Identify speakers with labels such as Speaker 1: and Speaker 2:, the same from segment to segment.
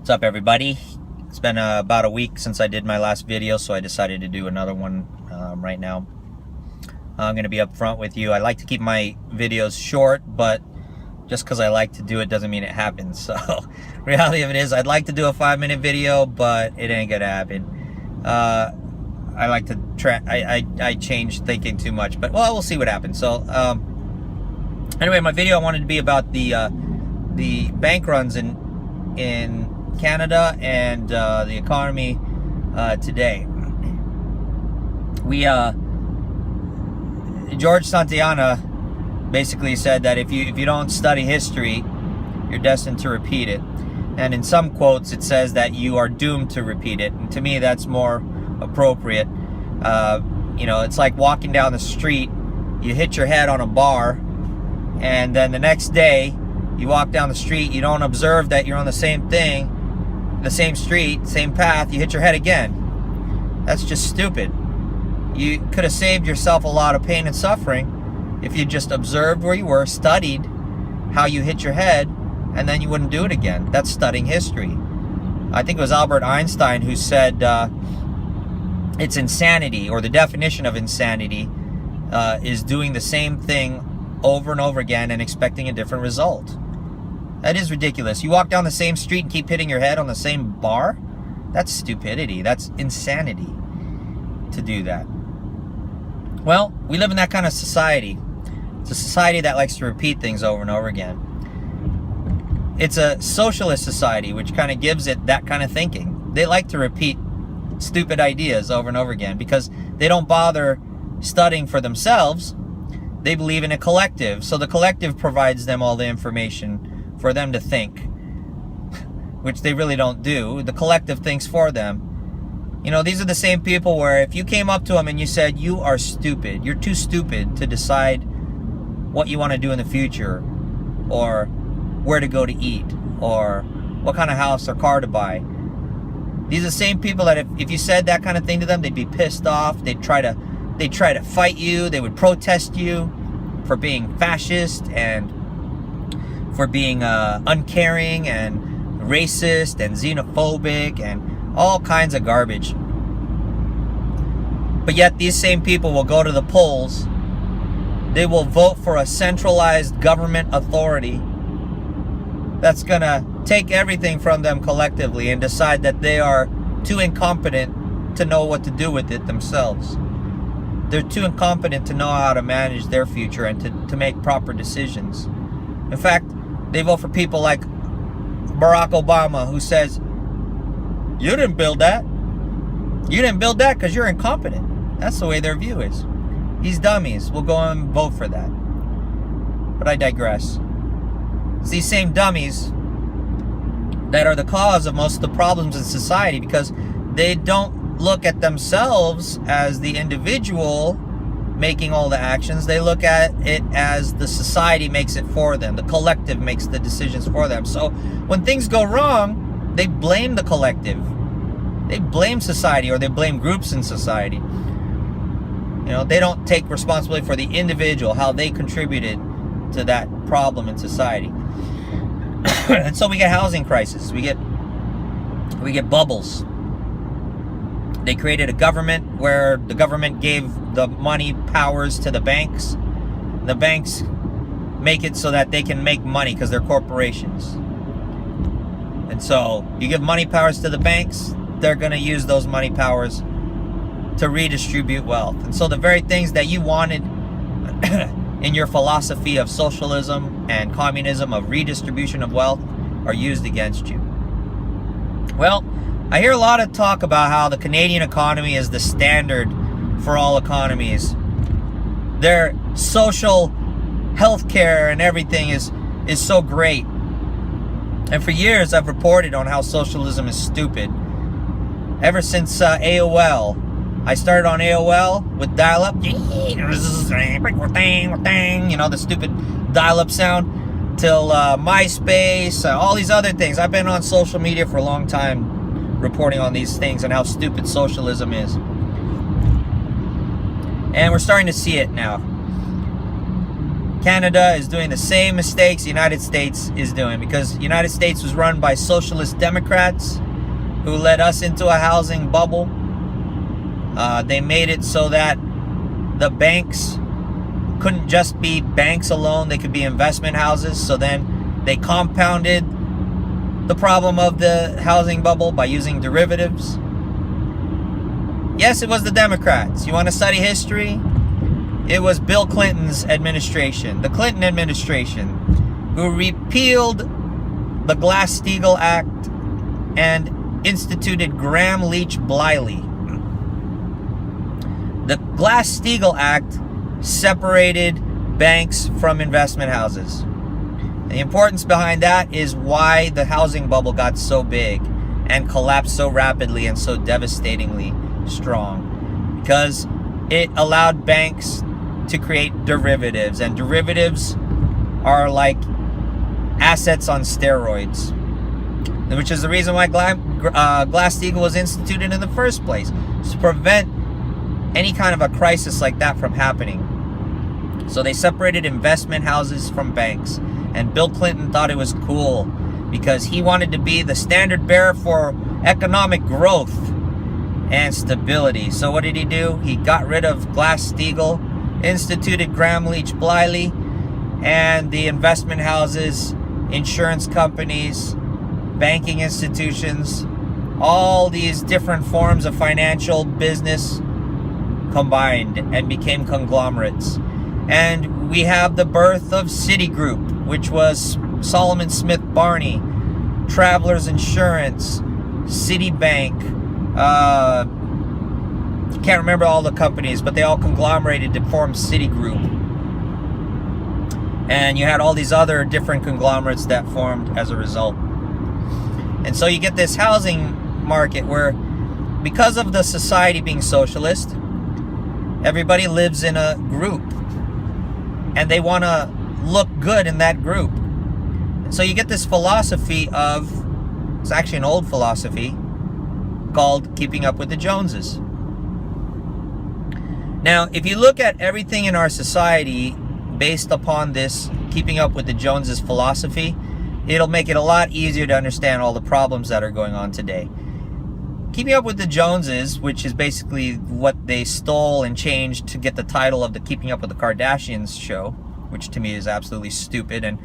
Speaker 1: What's up, everybody? It's been about a week since I did my last video, so I decided to do another one right now. I'm going to be up front with you. I like to keep my videos short, but just because I like to do it doesn't mean it happens. So reality of it is, I'd like to do a 5-minute video, but it ain't gonna happen. I like to I change thinking too much, but well, we'll see what happens. So anyway, my video I wanted to be about the bank runs in Canada and the economy today. George Santayana basically said that if you don't study history, you're destined to repeat it. And in some quotes, it says that you are doomed to repeat it. And to me, that's more appropriate. It's like walking down the street, you hit your head on a bar, and then the next day, you walk down the street, you don't observe that you're on the same thing, the same street, same path, you hit your head again. That's just stupid. You could have saved yourself a lot of pain and suffering if you just observed where you were, studied how you hit your head, and then you wouldn't do it again. That's studying history. I think it was Albert Einstein who said it's insanity, or the definition of insanity is doing the same thing over and over again and expecting a different result. That is ridiculous. You walk down the same street and keep hitting your head on the same bar? That's stupidity. That's insanity to do that. Well, we live in that kind of society. It's a society that likes to repeat things over and over again. It's a socialist society, which kind of gives it that kind of thinking. They like to repeat stupid ideas over and over again because they don't bother studying for themselves. They believe in a collective. So the collective provides them all the information for them to think, which they really don't do. The collective thinks for them. You know, these are the same people where if you came up to them and you said, you are stupid, you're too stupid to decide what you want to do in the future, or where to go to eat, or what kind of house or car to buy. These are the same people that if you said that kind of thing to them, they'd be pissed off. They'd try to fight you. They would protest you for being fascist and for being uncaring and racist and xenophobic and all kinds of garbage. But yet these same people will go to the polls. They will vote for a centralized government authority that's gonna take everything from them collectively and decide that they are too incompetent to know what to do with it themselves. They're too incompetent to know how to manage their future and to make proper decisions. In fact, they vote for people like Barack Obama, who says, you didn't build that. You didn't build that because you're incompetent. That's the way their view is. These dummies will go and vote for that. But I digress. It's these same dummies that are the cause of most of the problems in society because they don't look at themselves as the individual making all the actions. They look at it as the society makes it for them. The collective makes the decisions for them. So when things go wrong, they blame the collective. They blame society, or they blame groups in society. You know, they don't take responsibility for the individual, how they contributed to that problem in society. And so we get housing crisis. We get bubbles. They created a government where the government gave the money powers to the banks. The banks make it so that they can make money because they're corporations. And so you give money powers to the banks, they're going to use those money powers to redistribute wealth. And so the very things that you wanted in your philosophy of socialism and communism, of redistribution of wealth, are used against you. Well, I hear a lot of talk about how the Canadian economy is the standard for all economies. Their social health care and everything is so great. And for years I've reported on how socialism is stupid. Ever since AOL. I started on AOL with dial-up. You know, the stupid dial-up sound. Till MySpace, all these other things. I've been on social media for a long time reporting on these things and how stupid socialism is. And we're starting to see it now. Canada is doing the same mistakes the United States is doing, because the United States was run by socialist Democrats who led us into a housing bubble. They made it so that the banks couldn't just be banks alone, they could be investment houses. So then they compounded the problem of the housing bubble by using derivatives. Yes, it was the Democrats. You want to study history? It was Bill Clinton's administration, the Clinton administration, who repealed the Glass-Steagall Act and instituted Gramm-Leach-Bliley. The Glass-Steagall Act separated banks from investment houses. The importance behind that is why the housing bubble got so big and collapsed so rapidly and so devastatingly strong. Because it allowed banks to create derivatives, and derivatives are like assets on steroids, which is the reason why Glass-Steagall was instituted in the first place, to prevent any kind of a crisis like that from happening. So they separated investment houses from banks, and Bill Clinton thought it was cool because he wanted to be the standard bearer for economic growth and stability. So what did he do? He got rid of Glass-Steagall, instituted Gramm-Leach-Bliley, and the investment houses, insurance companies, banking institutions, all these different forms of financial business combined and became conglomerates. And we have the birth of Citigroup, which was Solomon Smith Barney, Travelers Insurance, Citibank, can't remember all the companies, but they all conglomerated to form Citigroup. And you had all these other different conglomerates that formed as a result. And so you get this housing market where, because of the society being socialist, everybody lives in a group and they want to look good in that group. And so you get this philosophy of, it's actually an old philosophy called keeping up with the Joneses. Now, if you look at everything in our society based upon this keeping up with the Joneses philosophy, it'll make it a lot easier to understand all the problems that are going on today. Keeping up with the Joneses, which is basically what they stole and changed to get the title of the Keeping Up with the Kardashians show, which to me is absolutely stupid and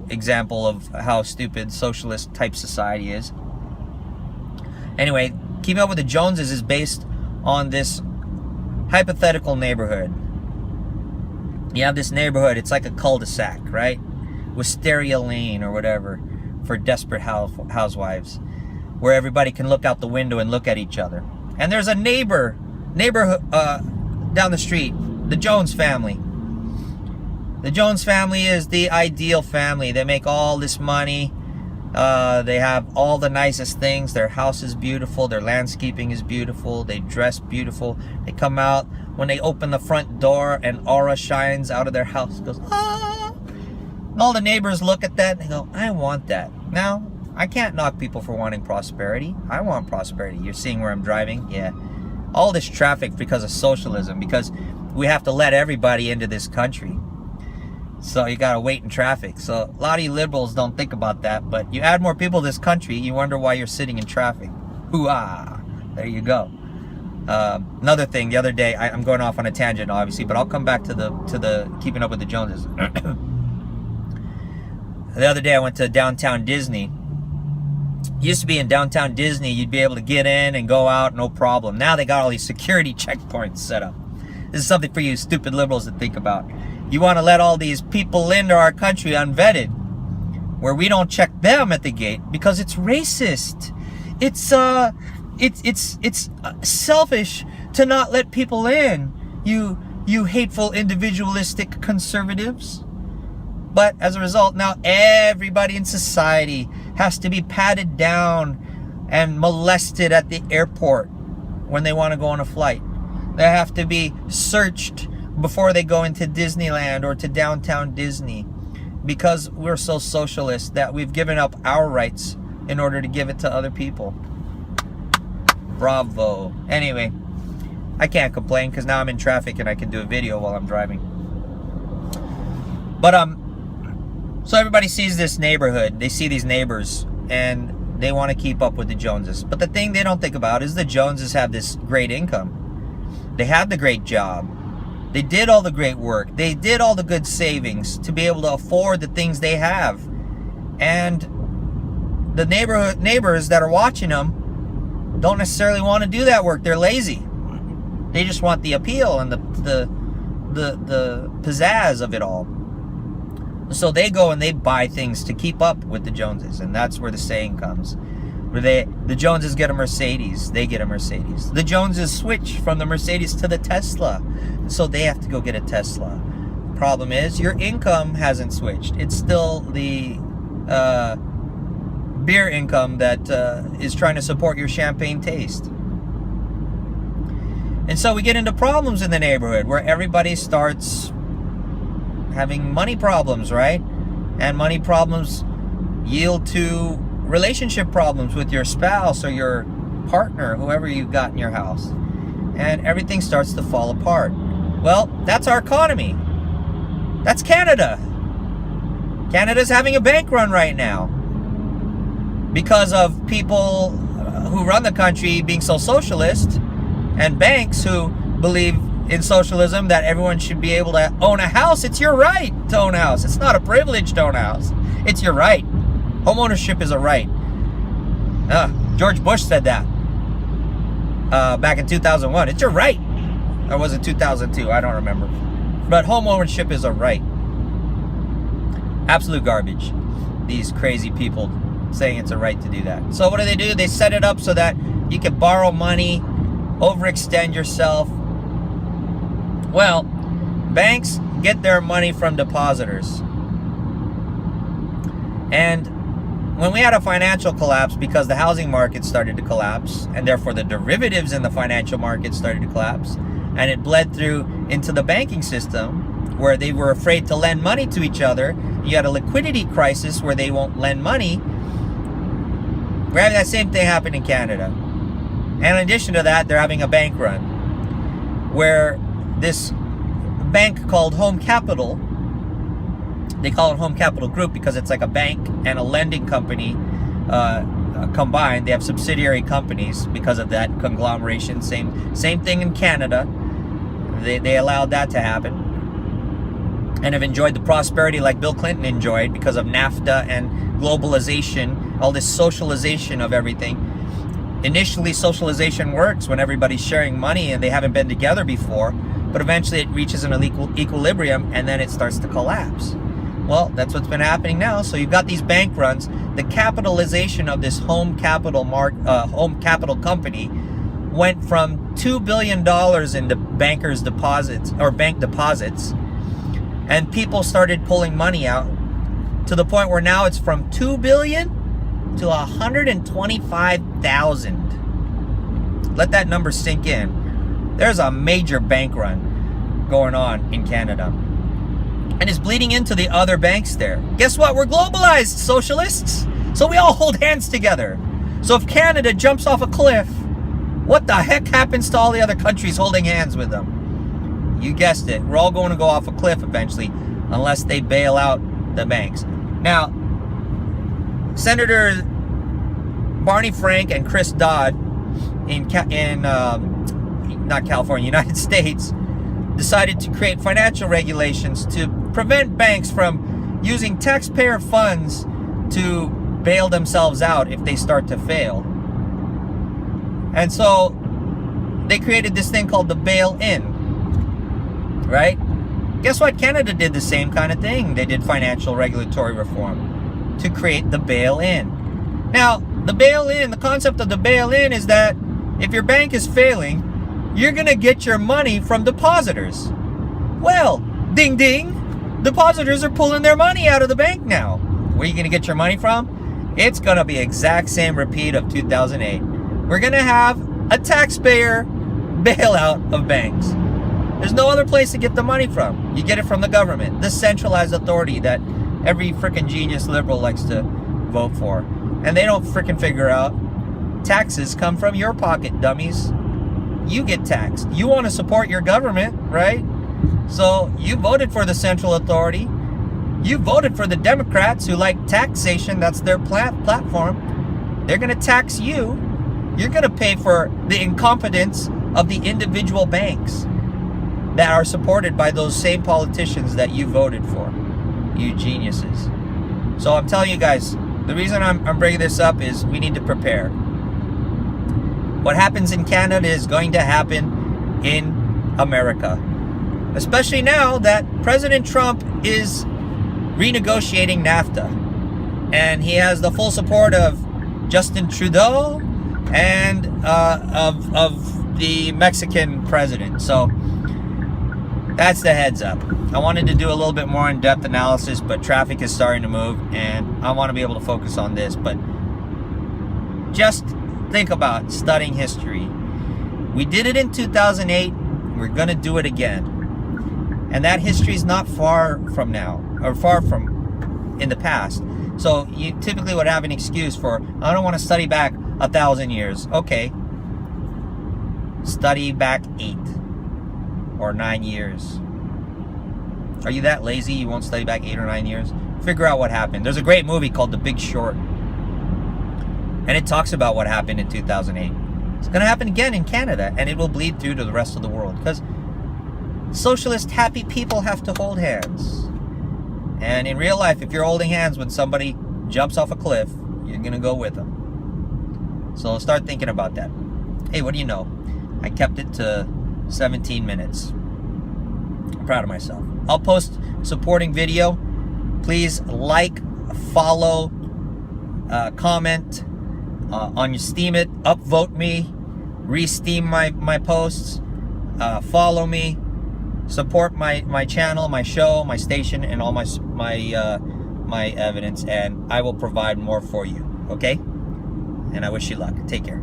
Speaker 1: example of how stupid socialist type society is. Anyway, Keeping Up with the Joneses is based on this hypothetical neighborhood. You have this neighborhood, it's like a cul-de-sac, right? Wisteria Lane or whatever for desperate housewives, where everybody can look out the window and look at each other. And there's a neighborhood down the street, the Jones family. The Jones family is the ideal family. They make all this money. They have all the nicest things. Their house is beautiful. Their landscaping is beautiful. They dress beautiful. They come out. When they open the front door, an aura shines out of their house. It goes, ah! And all the neighbors look at that and they go, I want that. Now, I can't knock people for wanting prosperity. I want prosperity. You're seeing where I'm driving? Yeah. All this traffic because of socialism, because we have to let everybody into this country. So you gotta wait in traffic. So a lot of you liberals don't think about that, but you add more people to this country, you wonder why you're sitting in traffic. Hoo-ah! There you go. Another thing, the other day, I'm going off on a tangent, obviously, but I'll come back to the Keeping Up with the Joneses. The other day, I went to downtown Disney. Used to be in downtown Disney, you'd be able to get in and go out, no problem. Now they got all these security checkpoints set up. This is something for you stupid liberals to think about. You want to let all these people into our country unvetted, where we don't check them at the gate because it's racist. It's selfish to not let people in. You hateful individualistic conservatives. But as a result, now everybody in society has to be patted down and molested at the airport when they want to go on a flight. They have to be searched before they go into Disneyland or to downtown Disney, because we're so socialist that we've given up our rights in order to give it to other people. Bravo. Anyway, I can't complain because now I'm in traffic and I can do a video while I'm driving. But so everybody sees this neighborhood, they see these neighbors, and they want to keep up with the Joneses. But the thing they don't think about is the Joneses have this great income. They have the great job. They did all the great work. They did all the good savings to be able to afford the things they have. And the neighbors that are watching them don't necessarily want to do that work. They're lazy. They just want the appeal and the pizzazz of it all. So they go and they buy things to keep up with the Joneses, and that's where the saying comes. Where the Joneses get a Mercedes, they get a Mercedes. The Joneses switch from the Mercedes to the Tesla, so they have to go get a Tesla. Problem is, your income hasn't switched. It's still the beer income that is trying to support your champagne taste. And so we get into problems in the neighborhood where everybody starts having money problems, right? And money problems yield to relationship problems with your spouse or your partner, whoever you've got in your house. And everything starts to fall apart. Well, that's our economy. That's Canada. Canada's having a bank run right now because of people who run the country being so socialist, and banks who believe in socialism that everyone should be able to own a house. It's your right to own a house. It's not a privilege to own a house. It's your right. Homeownership is a right. George Bush said that back in 2001. It's your right. Or was it 2002? I don't remember. But homeownership is a right. Absolute garbage. These crazy people saying it's a right to do that. So what do? They set it up so that you can borrow money, overextend yourself. Well, banks get their money from depositors. And when we had a financial collapse because the housing market started to collapse, and therefore the derivatives in the financial market started to collapse, and it bled through into the banking system where they were afraid to lend money to each other. You had a liquidity crisis where they won't lend money. We're having that same thing happen in Canada. And in addition to that, they're having a bank run where this bank called Home Capital, they call it Home Capital Group because it's like a bank and a lending company combined. They have subsidiary companies because of that conglomeration. Same thing in Canada. They allowed that to happen and have enjoyed the prosperity like Bill Clinton enjoyed because of NAFTA and globalization, all this socialization of everything. Initially, socialization works when everybody's sharing money and they haven't been together before, but eventually it reaches an equilibrium and then it starts to collapse. Well, that's what's been happening now. So you've got these bank runs. The capitalization of this home capital company went from $2 billion into bankers' deposits or bank deposits, and people started pulling money out to the point where now it's from $2 billion to 125,000. Let that number sink in. There's a major bank run going on in Canada. And it's bleeding into the other banks there. Guess what? We're globalized, socialists. So we all hold hands together. So if Canada jumps off a cliff, what the heck happens to all the other countries holding hands with them? You guessed it. We're all going to go off a cliff eventually, unless they bail out the banks. Now, Senator Barney Frank and Chris Dodd in not California, United States, decided to create financial regulations to prevent banks from using taxpayer funds to bail themselves out if they start to fail. And so they created this thing called the bail-in, right? Guess what? Canada did the same kind of thing. They did financial regulatory reform to create the bail-in. Now, the bail-in, the concept of the bail-in is that if your bank is failing, you're going to get your money from depositors. Well, ding ding, depositors are pulling their money out of the bank now. Where are you going to get your money from? It's going to be exact same repeat of 2008. We're going to have a taxpayer bailout of banks. There's no other place to get the money from. You get it from the government, the centralized authority that every freaking genius liberal likes to vote for. And they don't freaking figure out taxes come from your pocket, dummies. You get taxed. You want to support your government, right? So you voted for the central authority. You voted for the Democrats who like taxation. That's their platform. They're going to tax you. You're going to pay for the incompetence of the individual banks that are supported by those same politicians that you voted for. You geniuses. So I'm telling you guys, the reason I'm bringing this up is we need to prepare. What happens in Canada is going to happen in America. Especially now that President Trump is renegotiating NAFTA. And he has the full support of Justin Trudeau and of the Mexican president. So that's the heads up. I wanted to do a little bit more in-depth analysis, but traffic is starting to move and I want to be able to focus on this. But just think about studying history. We did it in 2008. We're going to do it again. And that history is not far from now, or far from in the past. So you typically would have an excuse for, I don't want to study back 1,000 years. Okay. Study back 8 or 9 years. Are you that lazy you won't study back 8 or 9 years? Figure out what happened. There's a great movie called The Big Short. And it talks about what happened in 2008. It's going to happen again in Canada, and it will bleed through to the rest of the world. Because socialist happy people have to hold hands. And in real life, if you're holding hands when somebody jumps off a cliff, you're going to go with them. So start thinking about that. Hey, what do you know? I kept it to 17 minutes. I'm proud of myself. I'll post supporting video. Please like, follow, comment on your Steam it, upvote me, re-steam my posts, follow me, support my channel, my show, my station, and all my evidence, and I will provide more for you. Okay? And I wish you luck. Take care.